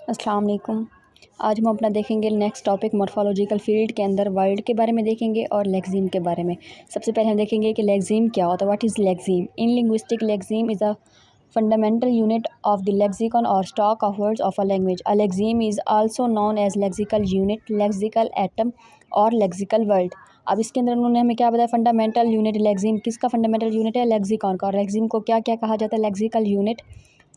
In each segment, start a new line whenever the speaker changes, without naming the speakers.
अस्सलाम वालेकुम। आज हम अपना देखेंगे नेक्स्ट टॉपिक मॉर्फोलॉजिकल फील्ड के अंदर वर्ड के बारे में देखेंगे और लेक्सिम के बारे में। सबसे पहले हम देखेंगे कि लेक्सिम क्या होता है। What is lexeme? In linguistic lexeme is a fundamental unit of the lexicon or stock of words of a language. A lexeme is also known as lexical unit, lexical atom और लेक्सिकल वर्ड। अब इसके अंदर उन्होंने हमें क्या बताया? Fundamental unit लेक्सिम किसका fundamental unit है? लेक्सिकॉन का। और लेक्सिम को क्या क्या कहा जाता है? लेक्सिकल यूनिट,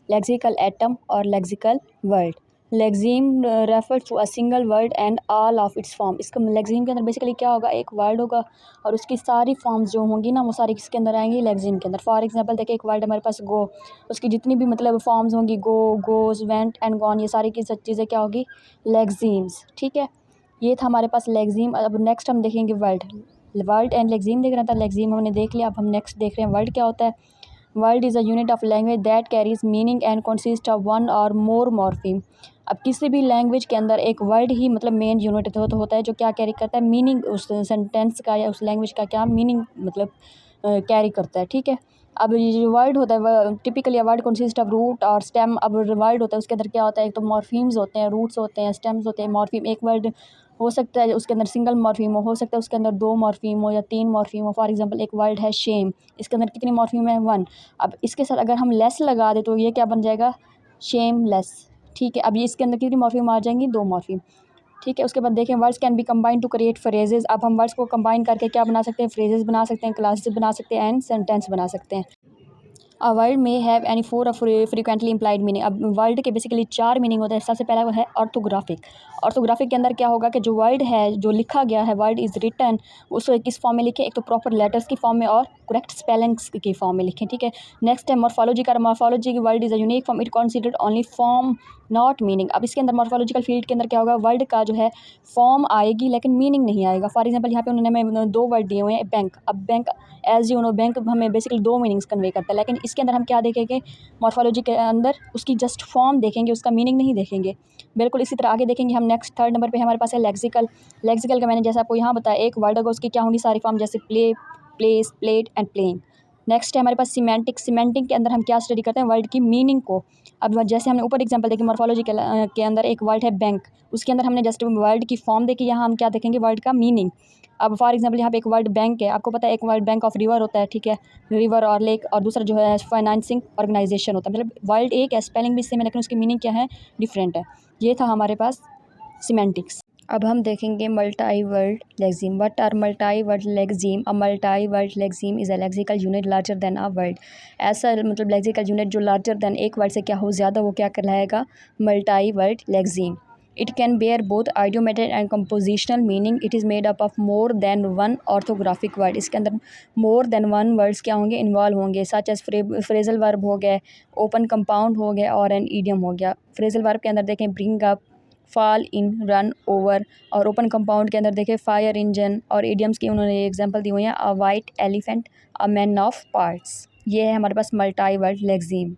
लेक्सिकल एटम और lexical word. Lexeme refer to a single word and all of its form. इसका लेक्सिम के अंदर बेसिकली क्या होगा? एक वर्ड होगा और उसकी सारी फॉर्म्स जो होंगी ना वो सारी किसके अंदर आएंगी? लेक्सिम के अंदर। फॉर एग्जांपल देखिए, एक वर्ड हमारे पास गो, उसकी जितनी भी मतलब फॉर्म्स होंगी, गो, गोज, वेंट एंड गॉन, ये सारी की सब चीज़ें क्या होगी? लेक्सिम्स। ठीक है, ये था हमारे पास लेक्सिम। अब नेक्स्ट हम देखेंगे वर्ड। वर्ड एंड लेक्सिम देख रहा था, लेक्सिम हमने देख लिया। अब हम नेक्स्ट देख रहे हैं वर्ड क्या होता है। Word is a unit of language that carries meaning and consist of one और मोर मॉर्फीम। अब किसी भी लैंग्वेज के अंदर एक वर्ड ही मतलब मेन यूनिट होता है जो क्या कैरी करता है? मीनिंग, उस सेंटेंस का या उस लैंग्वेज का क्या मीनिंग मतलब कैरी करता है। ठीक है, अब ये जो वर्ड होता है वह typically word consist of root और स्टेम। अब वर्ड होता है उसके अंदर क्या होता है? एक तो मॉर्फीम्स होते हैं, रूट्स होते हैं, स्टेम्स होते हैं। मॉर्फीम एक वर्ड हो सकता है उसके अंदर सिंगल मॉर्फीम हो सकता है उसके अंदर दो मॉर्फीम हो या तीन मॉर्फीम हो। फॉर एग्जांपल एक वर्ड है शेम, इसके अंदर कितनी मॉर्फीम है? वन। अब इसके साथ अगर हम लेस लगा दें तो ये क्या बन जाएगा? शेमलेस। ठीक है, अब ये इसके अंदर कितनी मॉर्फीम आ जाएंगी? दो मॉर्फीम। ठीक है, उसके बाद देखें words can be combine to create phrases. अब हम वर्ड्स को कंबाइन करके क्या बना सकते हैं? फ्रेजेस बना सकते हैं, क्लासेस बना सकते हैं एंड सेंटेंस बना सकते हैं। अ वर्ड में have any four frequently implied meaning. अब वर्ड के बेसिकली चार मीनिंग होते हैं। सबसे पहला वो है ऑर्थोग्राफिक। ऑर्थोग्राफिक के अंदर क्या होगा कि जो वर्ड है, जो लिखा गया है, वर्ड इज़ रिटन, उसको किस फॉर्म में लिखें? एक तो प्रॉपर लेटर्स की फॉर्म में और करेक्ट स्पेलिंग्स की फॉर्म में लिखें। ठीक है, नेक्स्ट है मॉर्फोलॉजी का। मॉर्फोलॉजी की word is a unique form, it considered only form not meaning. अब इसके अंदर मॉर्फोलॉजिकल फील्ड के अंदर क्या होगा? वर्ड का जो है फॉर्म आएगी लेकिन मीनिंग नहीं आएगा। फॉर एग्जांपल यहाँ पे उन्होंने हमें दो वर्ड दिए हुए हैं, बैंक। अब bank as you know, bank हमें बेसिकली दो मीनिंग्स कन्वे करता है, लेकिन इसके अंदर हम क्या देखेंगे? मॉर्फोलॉजी के अंदर उसकी जस्ट फॉर्म देखेंगे, उसका मीनिंग नहीं देखेंगे। बिल्कुल इसी तरह आगे देखेंगे हम। नेक्स्ट थर्ड नंबर पे हमारे पास है लेक्सिकल। लेक्सिकल का मैंने जैसा आपको यहाँ बताया, एक वर्ड होगा उसकी क्या होंगी? सारी फॉर्म, जैसे play, place, plate and playing. Next है हमारे पास सीमेंटिक। सीमेंटिक के अंदर हम क्या स्टडी करते हैं? वर्ड की मीनिंग को। अब जैसे हमने ऊपर एग्जांपल देखी, मॉर्फोलॉजी के अंदर एक वर्ड है बैंक, उसके अंदर हमने जस्ट वर्ड की फॉर्म देखी, यहाँ हम क्या देखेंगे? वर्ड का मीनिंग। अब फॉर एग्जांपल यहाँ पे एक वर्ड बैंक है, आपको पता है एक वर्ड बैंक ऑफ रिवर होता है। ठीक है, रिवर और लेक, और दूसरा जो है फाइनेंसिंग ऑर्गेनाइजेशन होता है। मतलब वर्ड एक है, स्पेलिंग भी सेम है, लेकिन उसकी मीनिंग क्या है? डिफरेंट है। ये था हमारे पास सिमेंटिक्स। अब हम देखेंगे multi word lexeme. What are multi word lexeme? A multi word lexeme is a lexical unit larger than a word. ऐसा मतलब लेक्सिकल यूनिट जो लार्जर देन एक वर्ड से क्या हो ज़्यादा, वो क्या कहलाएगा? Multi word lexeme. It can bear both idiomatic and compositional meaning. It is made up of more than one orthographic word. इसके अंदर मोर देन वन वर्ड्स क्या होंगे? इन्वॉल्व होंगे, सच एज फ्रेजल वर्ब हो गए, ओपन कंपाउंड हो गया और एन ईडियम हो गया। फ्रेजल वर्ब के अंदर देखें bring up, fall in, run over, और ओपन कंपाउंड के अंदर देखें फायर इंजन, और इडियम्स की उन्होंने एग्जांपल दी हुई हैं, अ white elephant, a man of parts. ये है हमारे पास मल्टाई वर्ड लेक्सिम।